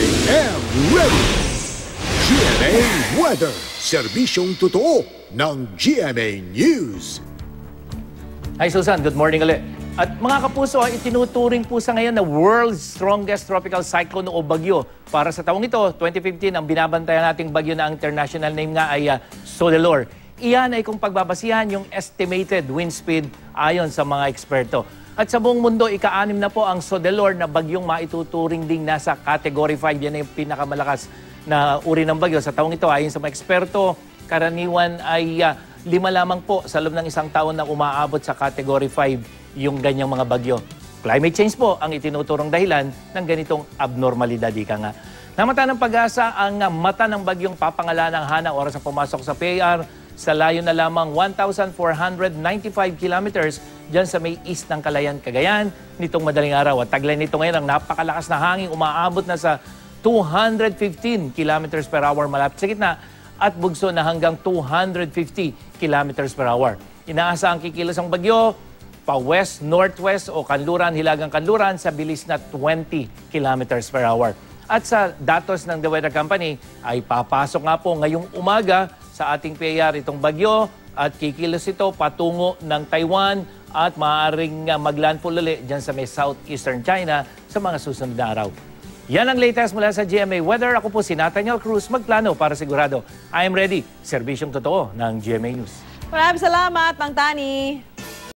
I am ready! GMA Weather, serbisyong totoo ng GMA News. Hi Susan, good morning ulit. At mga kapuso, itinuturing po sa ngayon na world's strongest tropical cyclone o bagyo. Para sa taong ito, 2015, ang binabantayan nating bagyo na ang international name nga ay Sodelor. Iyan ay kung pagbabasihan yung estimated wind speed ayon sa mga eksperto. At sa buong mundo, ika-6 na po ang Sodelor na bagyong maituturing ding nasa Category 5. Yan ay yung pinakamalakas na uri ng bagyo. Sa taong ito, ayon sa mga eksperto, karaniwan ay 5 lamang po sa loob ng isang taon na umaabot sa Category 5 yung ganyang mga bagyo. Climate change po ang itinuturong dahilan ng ganitong abnormalidad. Ika nga. Namata ng Pag-asa ang mata ng bagyong papangalan ng Hana oras na pumasok sa PAR sa layo na lamang 1,495 kilometers dyan sa may east ng Calayan, Cagayan nitong madaling araw. At taglay nito ngayon ang napakalakas na hangin umaabot na sa 215 kilometers per hour malapit sa gitna at bugso na hanggang 250 kilometers per hour. Inaasa ang kikilos ang bagyo pa west, northwest o kanluran, hilagang kanluran sa bilis na 20 kilometers per hour. At sa datos ng The Weather Company ay papasok nga po ngayong umaga sa ating PAR itong bagyo at kikilos ito patungo ng Taiwan at maaaring maglandfall ulit dyan sa may southeastern China sa mga susunod na araw. Yan ang latest mula sa GMA Weather. Ako po si Nathaniel Cruz, magplano para sigurado. I am ready. Serbisyong totoo ng GMA News. Maraming salamat, Mang Tani.